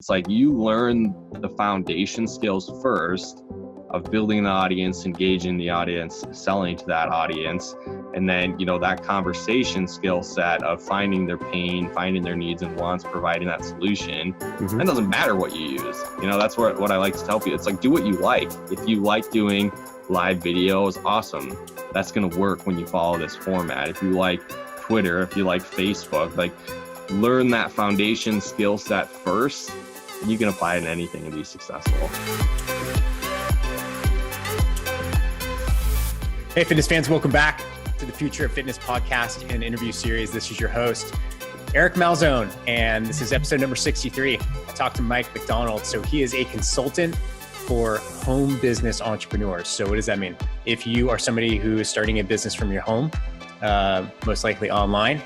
It's like you learn the foundation skills first of building the audience, engaging the audience, selling to that audience, and then, that conversation skill set of finding their pain, finding their needs and wants, providing that solution. It doesn't matter what you use. That's what I like to tell people. It's like, do what you like. If you like doing live videos, awesome. That's going to work when you follow this format. If you like Twitter, if you like Facebook, like, learn that foundation skill set first, and you can apply it in anything and be successful. Hey, fitness fans, welcome back to the Future of Fitness podcast and interview series. This is your host, Eric Malzone, and this is episode number 63. I talked to Mike MacDonald. So he is a consultant for home business entrepreneurs. So what does that mean? If you are somebody who is starting a business from your home, most likely online,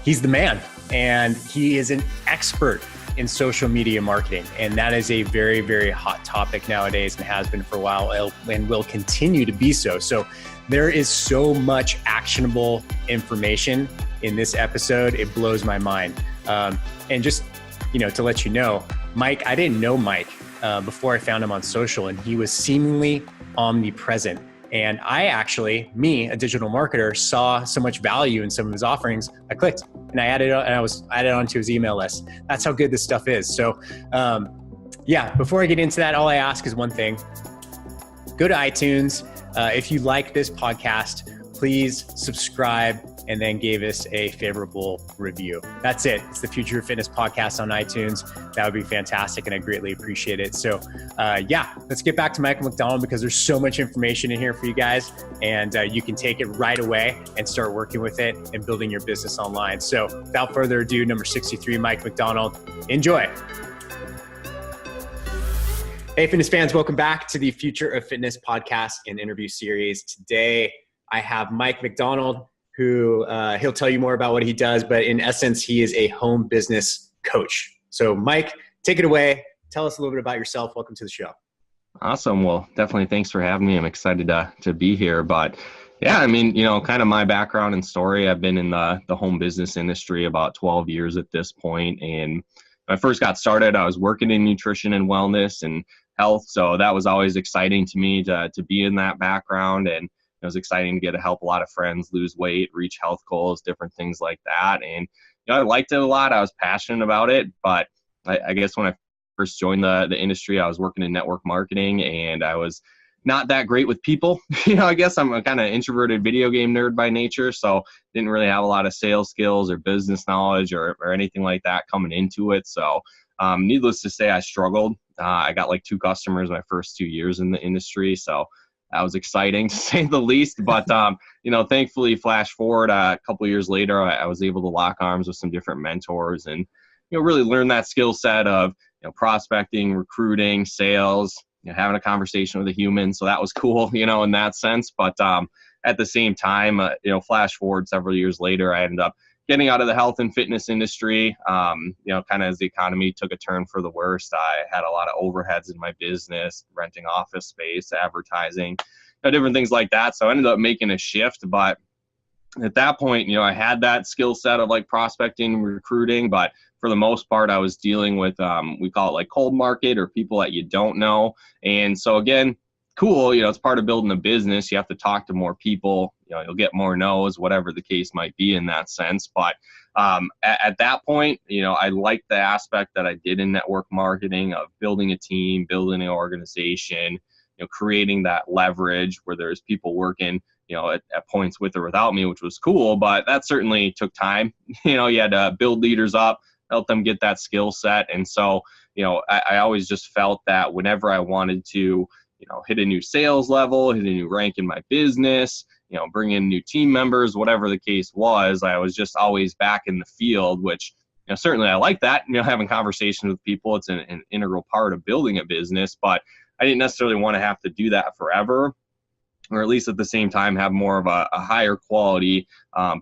he's the man. And he is an expert in social media marketing. And that is a very, very hot topic nowadays and has been for a while and will continue to be so. So there is so much actionable information in this episode. It blows my mind. And just, to let you know, Mike, I didn't know Mike before I found him on social, and he was seemingly omnipresent. And I actually, a digital marketer, saw so much value in some of his offerings. I clicked and I was added onto his email list. That's how good this stuff is. So before I get into that, all I ask is one thing. Go to iTunes. If you like this podcast, please subscribe and then give us a favorable review. That's it. It's the Future of Fitness podcast on iTunes. That would be fantastic, and I greatly appreciate it. So let's get back to Michael MacDonald, because there's so much information in here for you guys, and you can take it right away and start working with it and building your business online. So without further ado, number 63, Mike MacDonald. Enjoy. Hey, fitness fans, welcome back to the Future of Fitness podcast and interview series. Today, I have Mike MacDonald, who he'll tell you more about what he does, but in essence, he is a home business coach. So Mike, take it away. Tell us a little bit about yourself. Welcome to the show. Awesome. Well, definitely thanks for having me. I'm excited to be here. But yeah, kind of my background and story, I've been in the home business industry about 12 years at this point. And when I first got started, I was working in nutrition and wellness and health. So that was always exciting to me to be in that background. And it was exciting to get to help a lot of friends lose weight, reach health goals, different things like that. And I liked it a lot. I was passionate about it. But I guess when I first joined the industry, I was working in network marketing, and I was not that great with people. I guess I'm a kind of introverted video game nerd by nature, so didn't really have a lot of sales skills or business knowledge or anything like that coming into it. So needless to say, I struggled. I got like 2 customers my first 2 years in the industry. So that was exciting to say the least, but thankfully, flash forward a couple of years later, I was able to lock arms with some different mentors and really learn that skill set of prospecting, recruiting, sales, having a conversation with a human. So that was cool, in that sense. But at the same time, flash forward several years later, I ended up getting out of the health and fitness industry, kind of as the economy took a turn for the worst. I had a lot of overheads in my business, renting office space, advertising, different things like that. So I ended up making a shift. But at that point, I had that skill set of like prospecting, recruiting, but for the most part, I was dealing with, we call it like cold market, or people that you don't know. And so again, cool, it's part of building a business. You have to talk to more people, you'll get more no's, whatever the case might be in that sense. But at that point, I liked the aspect that I did in network marketing of building a team, building an organization, creating that leverage where there's people working, at points with or without me, which was cool. But that certainly took time. You had to build leaders up, help them get that skill set. And so, I always just felt that whenever I wanted to, hit a new sales level, hit a new rank in my business, bring in new team members, whatever the case was, I was just always back in the field, which, certainly I like that, having conversations with people. It's an integral part of building a business, but I didn't necessarily want to have to do that forever, or at least at the same time have more of a higher quality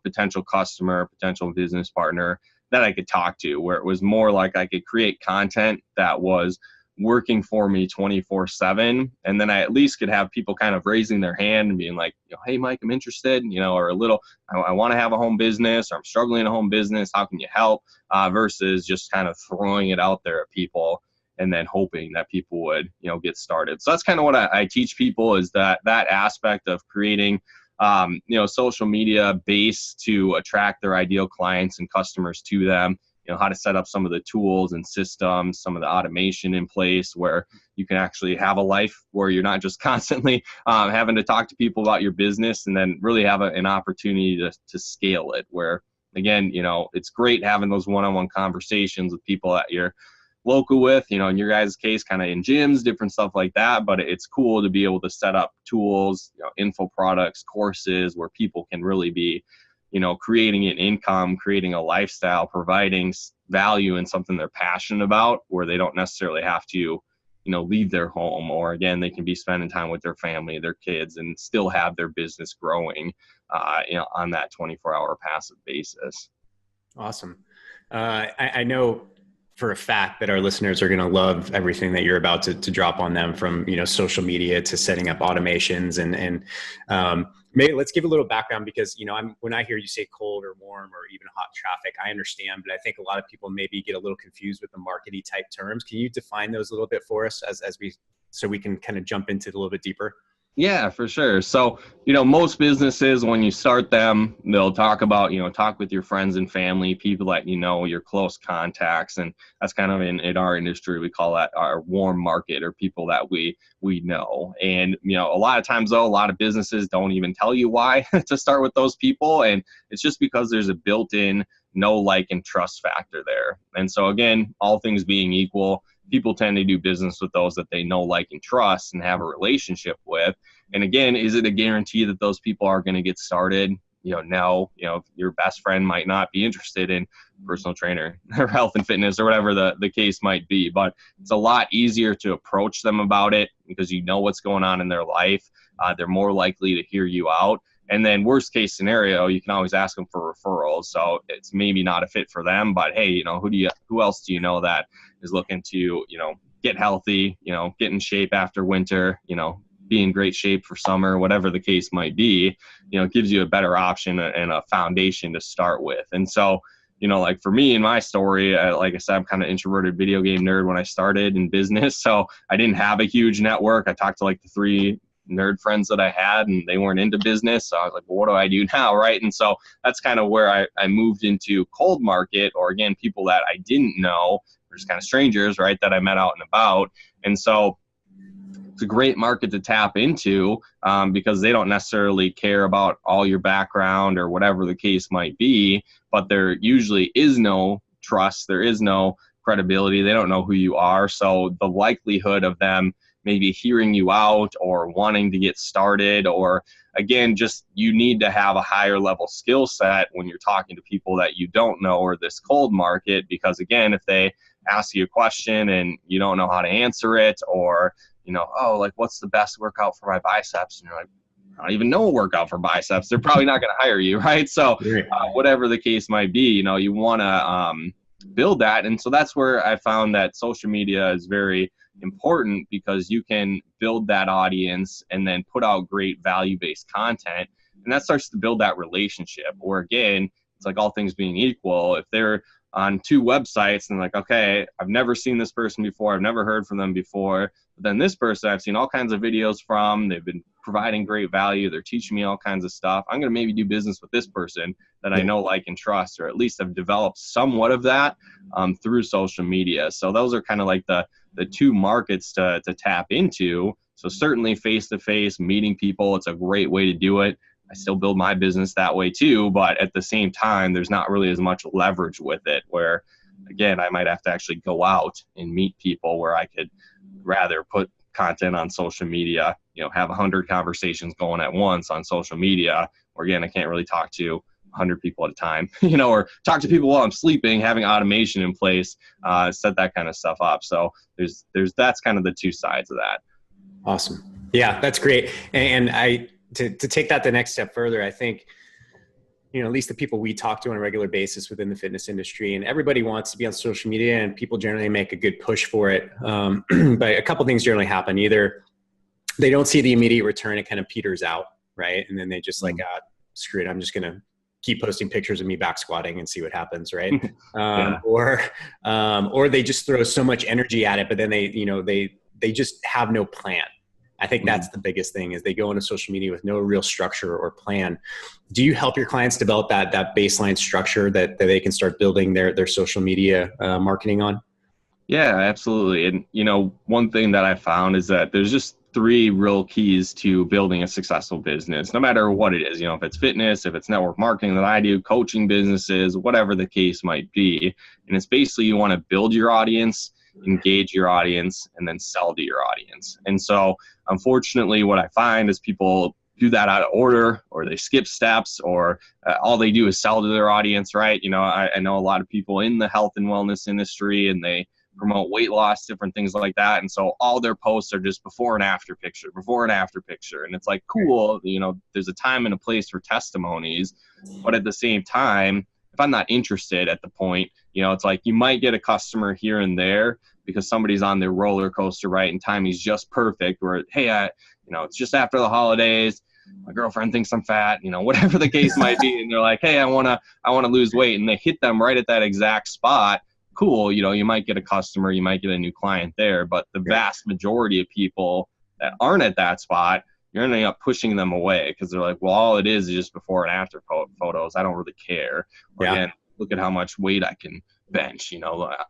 potential customer, potential business partner that I could talk to, where it was more like I could create content that was working for me 24/7. And then I at least could have people kind of raising their hand and being like, hey, Mike, I'm interested, or a little, I want to have a home business, or I'm struggling in a home business. How can you help? Versus just kind of throwing it out there at people and then hoping that people would, get started. So that's kind of what I teach people, is that aspect of creating, social media base to attract their ideal clients and customers to them. How to set up some of the tools and systems, some of the automation in place where you can actually have a life where you're not just constantly having to talk to people about your business, and then really have an opportunity to scale it where, again, it's great having those one-on-one conversations with people that you're local with, in your guys' case, kind of in gyms, different stuff like that. But it's cool to be able to set up tools, info products, courses where people can really be, creating an income, creating a lifestyle, providing value in something they're passionate about, where they don't necessarily have to, leave their home, or again, they can be spending time with their family, their kids, and still have their business growing, on that 24-hour passive basis. Awesome. I know for a fact that our listeners are going to love everything that you're about to drop on them, from, social media to setting up automations, and maybe let's give a little background, because, when I hear you say cold or warm or even hot traffic, I understand, but I think a lot of people maybe get a little confused with the marketing type terms. Can you define those a little bit for us so we can kind of jump into it a little bit deeper? Yeah, for sure. So, most businesses, when you start them, they'll talk about, talk with your friends and family, people that, your close contacts. And that's kind of in our industry, we call that our warm market, or people that we know. And, a lot of times, though, a lot of businesses don't even tell you why to start with those people. And it's just because there's a built-in know, like, and trust factor there. And so, again, all things being equal, people tend to do business with those that they know, like, and trust and have a relationship with. And again, is it a guarantee that those people are going to get started? No. Your best friend might not be interested in personal trainer or health and fitness or whatever the case might be, but it's a lot easier to approach them about it because you know what's going on in their life. They're more likely to hear you out. And then worst case scenario, you can always ask them for referrals. So it's maybe not a fit for them, but hey, who else do you know that is looking to, get healthy, get in shape after winter, be in great shape for summer, whatever the case might be, it gives you a better option and a foundation to start with. And so, like for me in my story, like I said, I'm kind of introverted video game nerd when I started in business. So I didn't have a huge network. I talked to like the 3 nerd friends that I had, and they weren't into business. So I was like, well, what do I do now? Right. And so that's kind of where I moved into cold market, or again, people that I didn't know, or just kind of strangers, right, that I met out and about. And so it's a great market to tap into because they don't necessarily care about all your background or whatever the case might be, but there usually is no trust. There is no credibility. They don't know who you are. So the likelihood of them maybe hearing you out or wanting to get started, or again, just you need to have a higher level skill set when you're talking to people that you don't know, or this cold market, because again, if they ask you a question and you don't know how to answer it, or, oh, like, what's the best workout for my biceps? And you're like, I don't even know a workout for biceps. They're probably not going to hire you, right? So whatever the case might be, you want to build that. And so that's where I found that social media is very important, because you can build that audience and then put out great value-based content, and that starts to build that relationship. Or again, it's like all things being equal, if they're on 2 websites and like, okay, I've never seen this person before, I've never heard from them before, but then this person I've seen all kinds of videos from, they've been providing great value, they're teaching me all kinds of stuff, I'm going to maybe do business with this person that I know, like, and trust, or at least have developed somewhat of that through social media. So those are kind of like the 2 markets to tap into. So certainly face-to-face, meeting people, it's a great way to do it. I still build my business that way too, but at the same time, there's not really as much leverage with it, where again, I might have to actually go out and meet people, where I could rather put content on social media, have 100 conversations going at once on social media, or again, I can't really talk to 100 people at a time, or talk to people while I'm sleeping, having automation in place, set that kind of stuff up. So that's kind of the 2 sides of that. Awesome. Yeah, that's great. And to take that the next step further, I think, at least the people we talk to on a regular basis within the fitness industry, and everybody wants to be on social media, and people generally make a good push for it. But a couple things generally happen. Either they don't see the immediate return, it kind of peters out, right? And then they just like, screw it, I'm just going to keep posting pictures of me back squatting and see what happens, right? Yeah. Or they just throw so much energy at it, but then they just have no plan. I think that's the biggest thing, is they go into social media with no real structure or plan. Do you help your clients develop that baseline structure that they can start building their social media marketing on? Yeah, absolutely. And, one thing that I found is that there's just 3 real keys to building a successful business, no matter what it is, if it's fitness, if it's network marketing that I do, coaching businesses, whatever the case might be. And it's basically, you want to build your audience, engage your audience, and then sell to your audience. And so unfortunately, what I find is people do that out of order, or they skip steps, or all they do is sell to their audience, right? I know a lot of people in the health and wellness industry, and they promote weight loss, different things like that. And so all their posts are just before and after picture. And it's like, cool, there's a time and a place for testimonies. But at the same time, if I'm not interested at the point, it's like you might get a customer here and there because somebody's on their roller coaster, right? And timing's just perfect, where, hey, it's just after the holidays. My girlfriend thinks I'm fat, whatever the case might be. And they're like, hey, I want to lose weight. And they hit them right at that exact spot. Cool. You might get a customer, you might get a new client there, but the vast majority of people that aren't at that spot, you're ending up pushing them away because they're like, well, all it is just before and after photos. I don't really care. Or again, look at how much weight I can bench,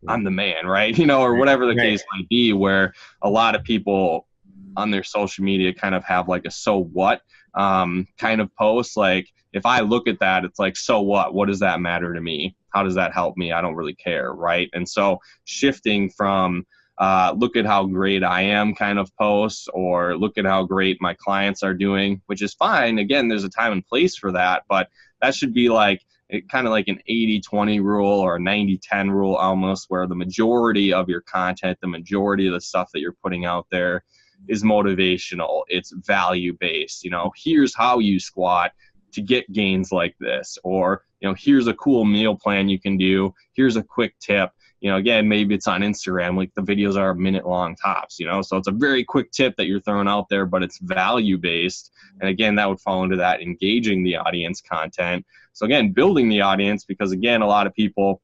I'm the man, right? Or whatever the case might be, where a lot of people on their social media kind of have like a so what kind of post. Like, if I look at that, it's like, so what does that matter to me? How does that help me? I don't really care, right? And so shifting from look at how great I am kind of posts, or look at how great my clients are doing, which is fine. Again, there's a time and place for that, but that should be like kind of like an 80-20 rule, or a 90-10 rule almost, where the majority of your content, the majority of the stuff that you're putting out there is motivational. It's value-based. Here's how you squat to get gains like this, or here's a cool meal plan you can do, here's a quick tip. Again, maybe it's on Instagram, like the videos are a minute long tops, so it's a very quick tip that you're throwing out there, but it's value based. And again, that would fall into that engaging the audience content. So again, building the audience, because again, a lot of people,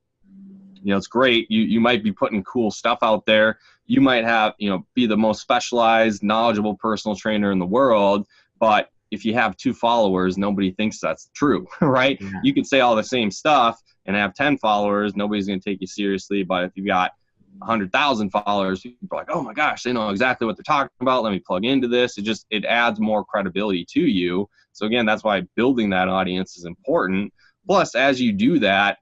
it's great, you might be putting cool stuff out there, you might have, be the most specialized, knowledgeable personal trainer in the world, but if you have 2 followers, nobody thinks that's true, right? Yeah. You could say all the same stuff and have 10 followers, nobody's going to take you seriously. But if you've got 100,000 followers, people are like, oh my gosh, they know exactly what they're talking about. Let me plug into this. It adds more credibility to you. So again, that's why building that audience is important. Plus, as you do that,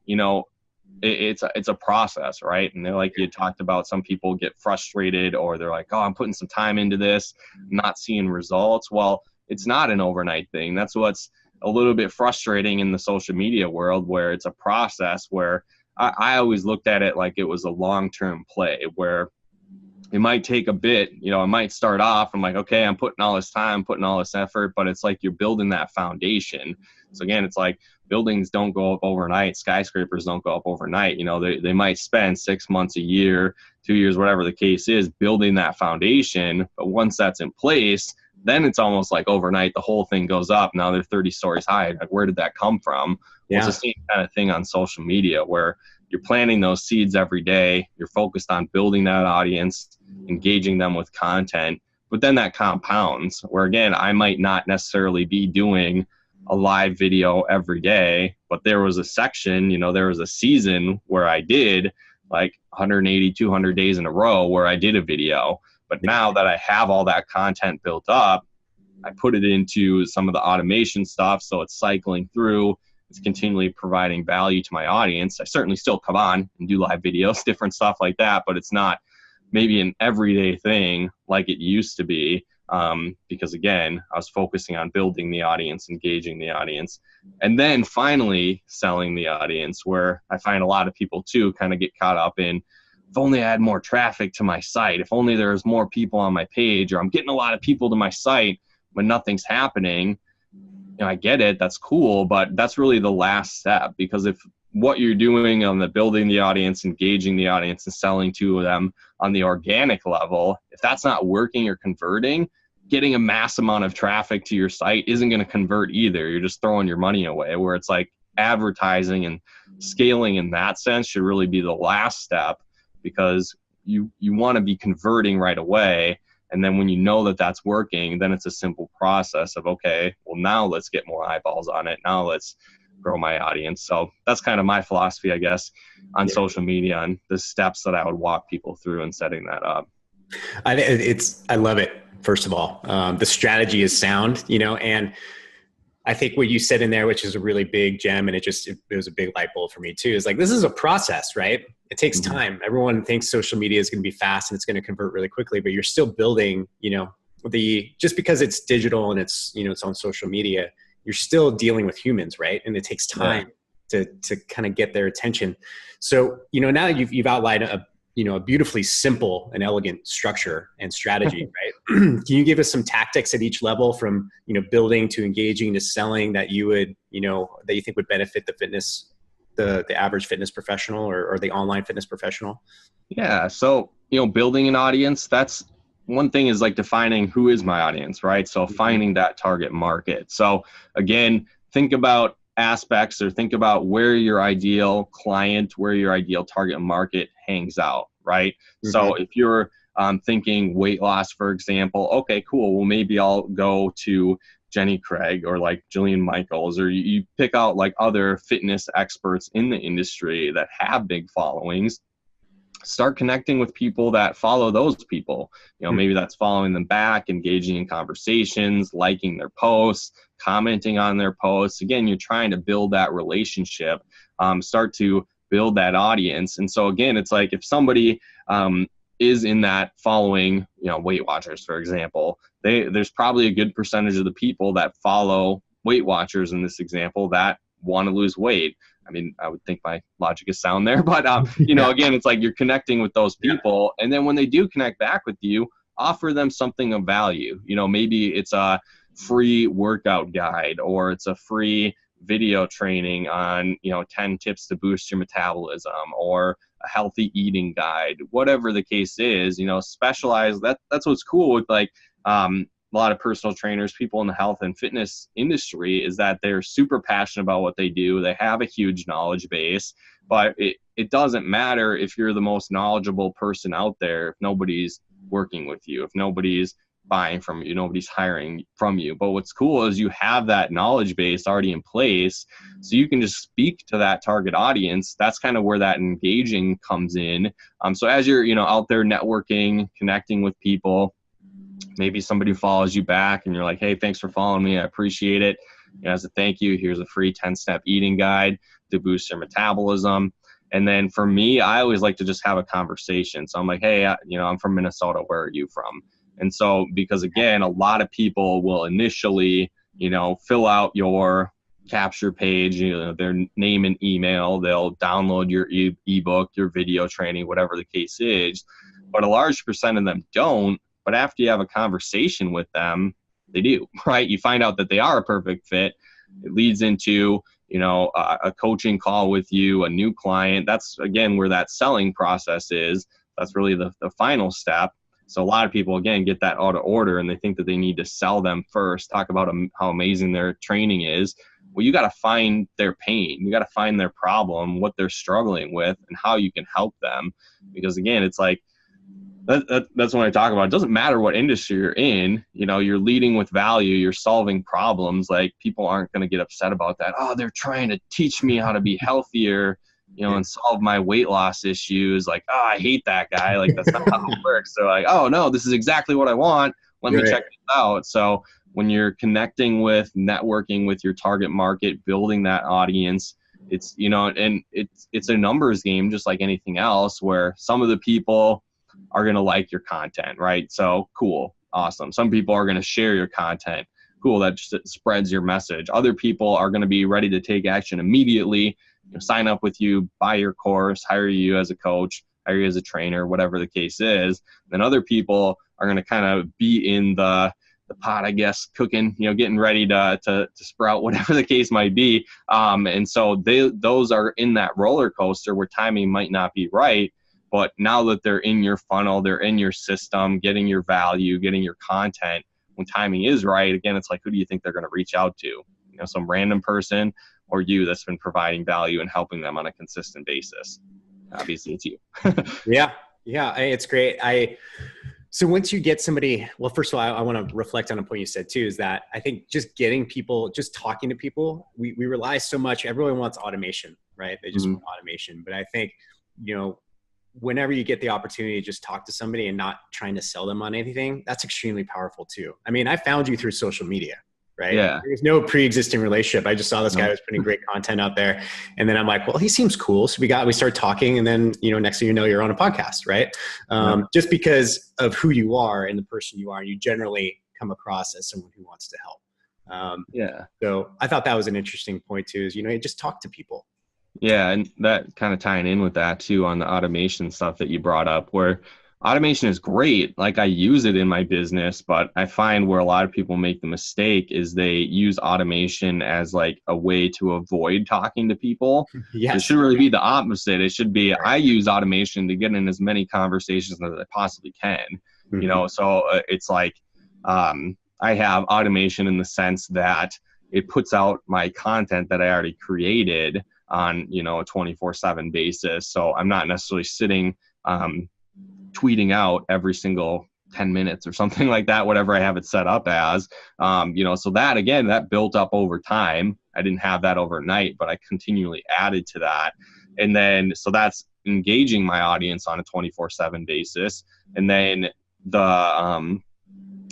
it's a process, right? And like you talked about, some people get frustrated, or they're like, oh, I'm putting some time into this, not seeing results. Well, it's not an overnight thing. That's what's a little bit frustrating in the social media world, where it's a process, where I always looked at it like it was a long-term play, where it might take a bit, it might start off, I'm like, okay, I'm putting all this time, putting all this effort, but it's like you're building that foundation. So again, it's like buildings don't go up overnight. Skyscrapers don't go up overnight. They might spend 6 months, a year, 2 years, whatever the case is, building that foundation. But once that's in place, then it's almost like overnight, the whole thing goes up. Now they're 30 stories high. Like, where did that come from? Yeah. Well, it's the same kind of thing on social media, where you're planting those seeds every day. You're focused on building that audience, engaging them with content, but then that compounds, where again, I might not necessarily be doing a live video every day, but there was a section, there was a season where I did like 180, 200 days in a row where I did a video. But now that I have all that content built up, I put it into some of the automation stuff. So it's cycling through, it's continually providing value to my audience. I certainly still come on and do live videos, different stuff like that, but it's not maybe an everyday thing like it used to be. Because again, I was focusing on building the audience, engaging the audience, and then finally selling the audience, where I find a lot of people too kind of get caught up in, if only I had more traffic to my site, if only there's more people on my page, or I'm getting a lot of people to my site, but nothing's happening. I get it, that's cool, but that's really the last step, because if what you're doing on the building the audience, engaging the audience, and selling to them on the organic level, if that's not working or converting, getting a mass amount of traffic to your site isn't going to convert either. You're just throwing your money away. Where it's like advertising and scaling in that sense should really be the last step, because you want to be converting right away. And then when you know that that's working, then it's a simple process of, okay, well, now let's get more eyeballs on it. Now let's grow my audience. So that's kind of my philosophy, I guess, on social media, and the steps that I would walk people through in setting that up. I love it. First of all, the strategy is sound, and I think what you said in there, which is a really big gem, and it was a big light bulb for me too, is like, this is a process, right? It takes time. Everyone thinks social media is going to be fast and it's going to convert really quickly, but you're still building, just because it's digital and it's, it's on social media, you're still dealing with humans, right? And it takes time to kind of get their attention. So, now you've outlined a beautifully simple and elegant structure and strategy, right? Can you give us some tactics at each level, from, building to engaging to selling, that you would, that you think would benefit the average fitness professional or the online fitness professional? Yeah. So, building an audience, that's one thing, is like defining who is my audience, right? So finding that target market. So again, think about aspects, or think about where your ideal client, where your ideal target market hangs out, right? So if you're thinking weight loss, for example, okay, cool. Well, maybe I'll go to Jenny Craig or like Jillian Michaels, or you pick out like other fitness experts in the industry that have big followings. Start connecting with people that follow those people. Maybe that's following them back, engaging in conversations, liking their posts, commenting on their posts. Again, you're trying to build that relationship, start to build that audience. And so again, it's like, if somebody is in that following, Weight Watchers, for example, there's probably a good percentage of the people that follow Weight Watchers in this example that want to lose weight. I mean, I would think my logic is sound there, but again, it's like you're connecting with those people, and then when they do connect back with you, offer them something of value. Maybe it's a free workout guide, or it's a free video training on 10 tips to boost your metabolism, or a healthy eating guide. Whatever the case is, specialize. That's what's cool with like a lot of personal trainers, people in the health and fitness industry, is that they're super passionate about what they do. They have a huge knowledge base, but it doesn't matter if you're the most knowledgeable person out there if nobody's working with you, if nobody's buying from you, nobody's hiring from you. But what's cool is you have that knowledge base already in place, so you can just speak to that target audience. That's kind of where that engaging comes in. So as you're out there networking, connecting with people, maybe somebody follows you back and you're like, hey, thanks for following me, I appreciate it. As a thank you, here's a free 10-step eating guide to boost your metabolism. And then for me, I always like to just have a conversation. So I'm like, hey, I'm from Minnesota. Where are you from? And so, because again, a lot of people will initially, fill out your capture page, their name and email, they'll download your ebook, your video training, whatever the case is. But a large percent of them don't. But after you have a conversation with them, they do, right? You find out that they are a perfect fit. It leads into, a coaching call with you, a new client. That's, again, where that selling process is. That's really the final step. So a lot of people, again, get that out of order, and they think that they need to sell them first, talk about how amazing their training is. Well, you got to find their pain. You got to find their problem, what they're struggling with, and how you can help them. Because, again, it's like, that's what I talk about. It doesn't matter what industry you're in, you're leading with value, you're solving problems. Like, people aren't going to get upset about that. Oh, they're trying to teach me how to be healthier, and solve my weight loss issues. Like, oh, I hate that guy. Like, that's not how it works. So like, oh no, this is exactly what I want. Let me check this out. So when you're connecting with, networking with your target market, building that audience, it's, and it's a numbers game, just like anything else, where some of the people are going to like your content, right? So cool. Awesome. Some people are going to share your content. Cool. That just spreads your message. Other people are going to be ready to take action immediately, sign up with you, buy your course, hire you as a coach, hire you as a trainer, whatever the case is. Then other people are going to kind of be in the the pot, I guess, cooking, getting ready to sprout, whatever the case might be. And so those are in that roller coaster where timing might not be right. But now that they're in your funnel, they're in your system, getting your value, getting your content, when timing is right, again, it's like, who do you think they're going to reach out to? Some random person, or you that's been providing value and helping them on a consistent basis? Obviously, it's you. Yeah. It's great. So once you get somebody, well, first of all, I want to reflect on a point you said too, is that I think just getting people, just talking to people, we rely so much. Everyone wants automation, right? They just want automation. But I think, whenever you get the opportunity to just talk to somebody and not trying to sell them on anything, that's extremely powerful too. I mean, I found you through social media, right? Yeah. There's no pre-existing relationship. I just saw this guy was putting great content out there. And then I'm like, well, he seems cool. So we started talking, and then, next thing you know, you're on a podcast, right? Just because of who you are and the person you are, you generally come across as someone who wants to help. So I thought that was an interesting point too, is, just talk to people. Yeah. And that kind of tying in with that too, on the automation stuff that you brought up, where automation is great. Like, I use it in my business, but I find where a lot of people make the mistake is they use automation as like a way to avoid talking to people. Yes. It should really be the opposite. It should be, I use automation to get in as many conversations as I possibly can. So it's like, I have automation in the sense that it puts out my content that I already created on, a 24/7 basis. So I'm not necessarily sitting, tweeting out every single 10 minutes or something like that, whatever I have it set up as, so that, again, that built up over time. I didn't have that overnight, but I continually added to that. And then, so that's engaging my audience on a 24/7 basis. And then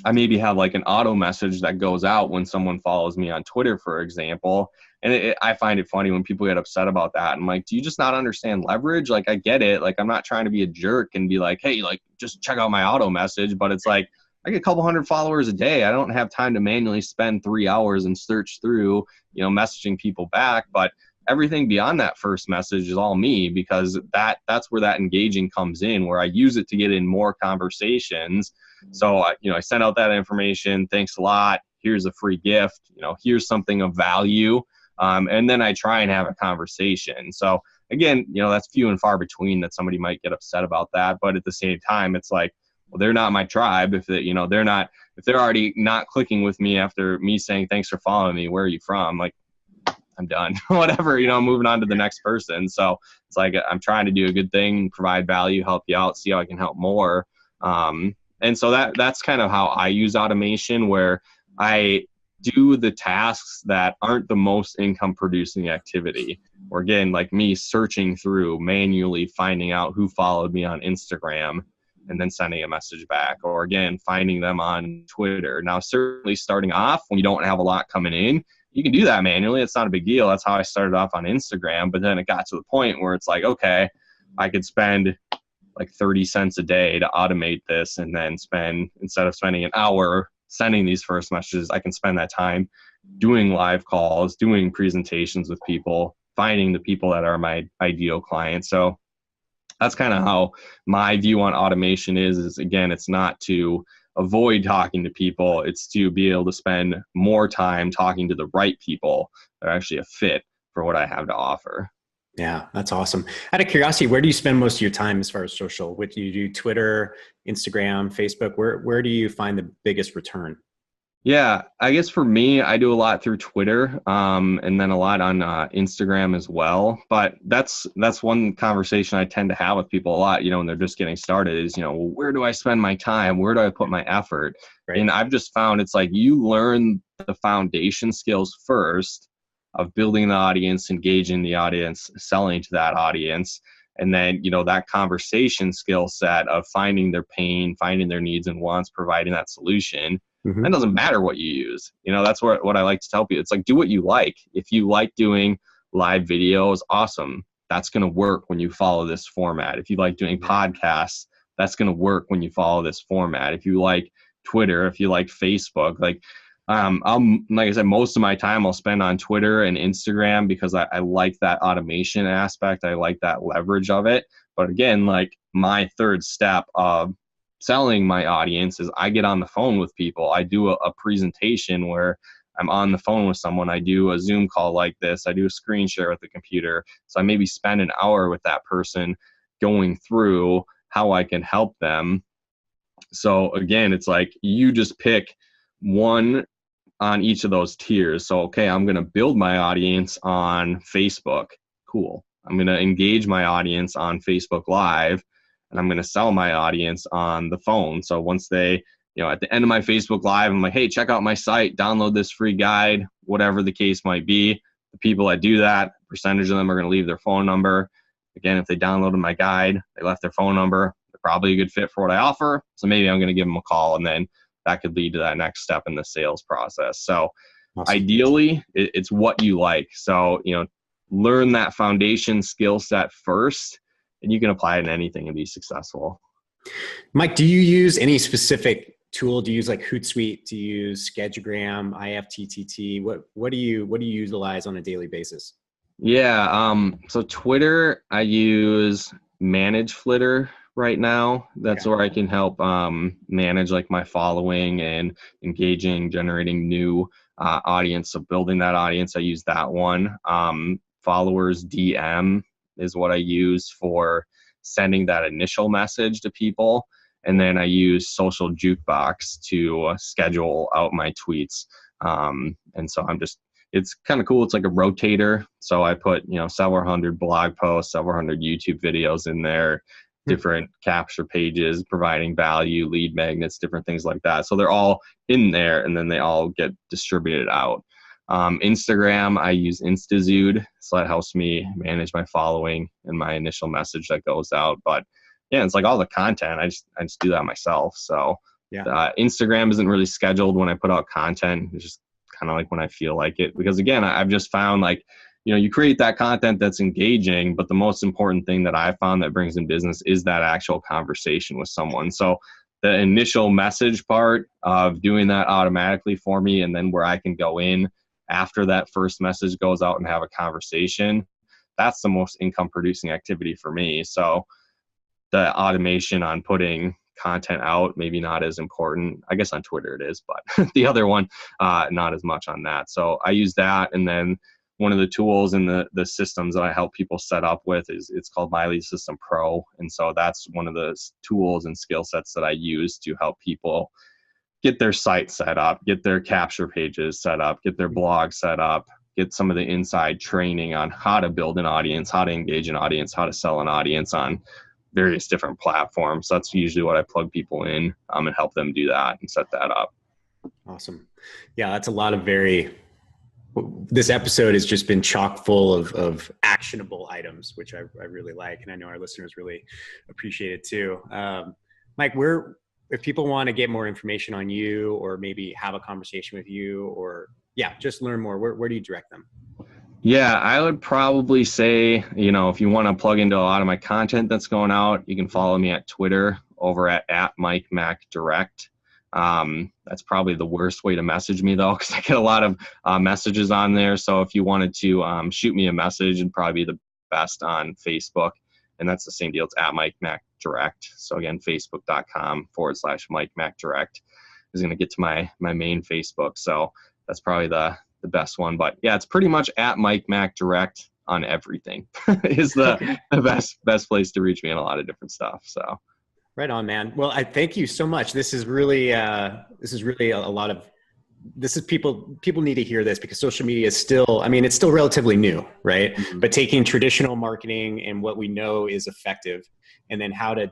I maybe have like an auto message that goes out when someone follows me on Twitter, for example. And I find it funny when people get upset about that. I'm like, do you just not understand leverage? Like, I get it. Like, I'm not trying to be a jerk and be like, hey, like, just check out my auto message. But it's like, I get a couple hundred followers a day. I don't have time to manually spend 3 hours and search through, messaging people back. But everything beyond that first message is all me, because that's where that engaging comes in, where I use it to get in more conversations. So, I send out that information. Thanks a lot. Here's a free gift. Here's something of value. And then I try and have a conversation. So again, that's few and far between that somebody might get upset about that. But at the same time, it's like, well, they're not my tribe. If they're already not clicking with me after me saying, thanks for following me, where are you from? Like, I'm done, whatever, moving on to the next person. So it's like, I'm trying to do a good thing, provide value, help you out, see how I can help more. And so that's kind of how I use automation, where I do the tasks that aren't the most income producing activity, or again, like me searching through, manually finding out who followed me on Instagram and then sending a message back, or again, finding them on Twitter. Now, certainly starting off when you don't have a lot coming in, you can do that manually. It's not a big deal. That's how I started off on Instagram. But then it got to the point where it's like, okay, I could spend like 30 cents a day to automate this, and then instead of spending an hour sending these first messages, I can spend that time doing live calls, doing presentations with people, finding the people that are my ideal clients. So that's kind of how my view on automation is again, it's not to avoid talking to people. It's to be able to spend more time talking to the right people that are actually a fit for what I have to offer. Yeah, that's awesome. Out of curiosity, where do you spend most of your time as far as social? What do you do? Twitter, Instagram, Facebook? Where do you find the biggest return? Yeah, I guess for me, I do a lot through Twitter, and then a lot on Instagram as well. But that's one conversation I tend to have with people a lot, when they're just getting started is, where do I spend my time? Where do I put my effort? Right. And I've just found it's like you learn the foundation skills first of building the audience, engaging the audience, selling to that audience. And then, that conversation skill set of finding their pain, finding their needs and wants, providing that solution. Mm-hmm. That doesn't matter what you use. That's what I like to tell people. It's like, do what you like. If you like doing live videos, awesome. That's going to work when you follow this format. If you like doing podcasts, that's going to work when you follow this format. If you like Twitter, if you like Facebook, like I said, most of my time I'll spend on Twitter and Instagram because I like that automation aspect. I like that leverage of it. But again, like my third step of selling my audience is I get on the phone with people. I do a presentation where I'm on the phone with someone. I do a Zoom call like this. I do a screen share with the computer. So I maybe spend an hour with that person going through how I can help them. So again, it's like you just pick one on each of those tiers. So, okay, I'm going to build my audience on Facebook. Cool. I'm going to engage my audience on Facebook Live, and I'm going to sell my audience on the phone. So once they, at the end of my Facebook Live, I'm like, hey, check out my site, download this free guide, whatever the case might be. The people that do that, percentage of them are going to leave their phone number. Again, if they downloaded my guide, they left their phone number, they're probably a good fit for what I offer. So maybe I'm going to give them a call, and then that could lead to that next step in the sales process. So awesome. Ideally, it's what you like. So, learn that foundation skill set first, and you can apply it in anything and be successful. Mike, do you use any specific tool? Do you use like Hootsuite? Do you use Schedugram, IFTTT? What do you utilize on a daily basis? Yeah. So Twitter, I use Manage Flitter right now. That's where I can help manage like my following and engaging, generating new audience. So building that audience, I use that one. Followers DM is what I use for sending that initial message to people. And then I use Social Jukebox to schedule out my tweets. And so it's kind of cool. It's like a rotator. So I put, several hundred blog posts, several hundred YouTube videos in there, different capture pages, providing value, lead magnets, different things like that. So they're all in there, and then they all get distributed out. Instagram, I use InstaZood. So that helps me manage my following and my initial message that goes out. But yeah, it's like all the content, I just do that myself. So Instagram isn't really scheduled when I put out content. It's just kind of like when I feel like it. Because again, I've just found like, you create that content that's engaging, but the most important thing that I found that brings in business is that actual conversation with someone. So the initial message part of doing that automatically for me, and then where I can go in after that first message goes out and have a conversation, that's the most income producing activity for me. So the automation on putting content out, maybe not as important. I guess on Twitter it is, but the other one, not as much on that. So I use that. And then one of the tools in the systems that I help people set up with it's called My Lead System Pro. And so that's one of the tools and skill sets that I use to help people get their site set up, get their capture pages set up, get their blog set up, get some of the inside training on how to build an audience, how to engage an audience, how to sell an audience on various different platforms. That's usually what I plug people in and help them do that and set that up. Awesome. Yeah, that's a lot of this episode has just been chock full of actionable items, which I really like. And I know our listeners really appreciate it too. Mike, if people want to get more information on you, or maybe have a conversation with you, or just learn more, where do you direct them? Yeah, I would probably say, if you want to plug into a lot of my content that's going out, you can follow me at Twitter over at MikeMacDirect. That's probably the worst way to message me though, because I get a lot of messages on there. So if you wanted to shoot me a message, it'd probably be the best on Facebook. And that's the same deal. It's at MikeMacDirect. So again, facebook.com/MikeMacDirect is going to get to my main Facebook. So that's probably the best one. But yeah, it's pretty much at MikeMacDirect on everything is the best place to reach me on a lot of different stuff. So. Right on, man. Well, I thank you so much. This is really a lot of, people need to hear this, because social media is still, it's still relatively new, right? Mm-hmm. But taking traditional marketing and what we know is effective, and then how to,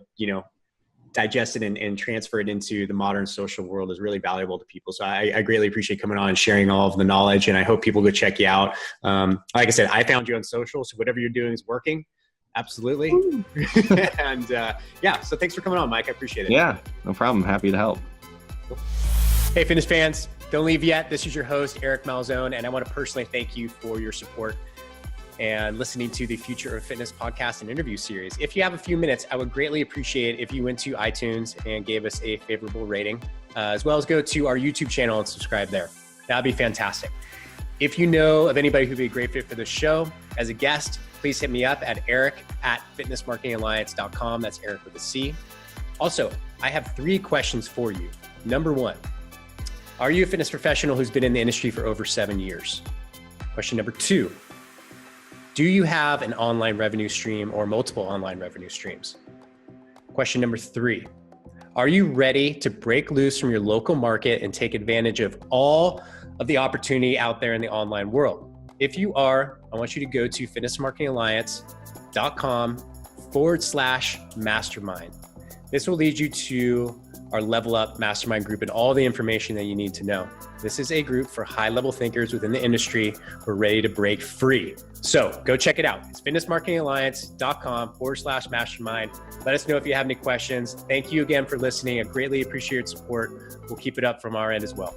digest it and transfer it into the modern social world is really valuable to people. So I greatly appreciate coming on and sharing all of the knowledge, and I hope people go check you out. Like I said, I found you on social, so whatever you're doing is working. Absolutely. And so thanks for coming on, Mike. I appreciate it. Yeah, no problem. Happy to help. Cool. Hey, fitness fans, don't leave yet. This is your host, Eric Malzone, and I want to personally thank you for your support and listening to the Future of Fitness podcast and interview series. If you have a few minutes, I would greatly appreciate if you went to iTunes and gave us a favorable rating, as well as go to our YouTube channel and subscribe there. That'd be fantastic. If you know of anybody who'd be a great fit for this show as a guest, please hit me up at eric@fitnessmarketingalliance.com. That's Eric with a C. Also, I have 3 questions for you. Number 1, are you a fitness professional who's been in the industry for over 7 years? Question number 2, do you have an online revenue stream or multiple online revenue streams? Question number 3, are you ready to break loose from your local market and take advantage of all of the opportunity out there in the online world? If you are, I want you to go to fitnessmarketingalliance.com/mastermind. This will lead you to our Level Up Mastermind group and all the information that you need to know. This is a group for high-level thinkers within the industry who are ready to break free. So go check it out. It's fitnessmarketingalliance.com/mastermind. Let us know if you have any questions. Thank you again for listening. I greatly appreciate your support. We'll keep it up from our end as well.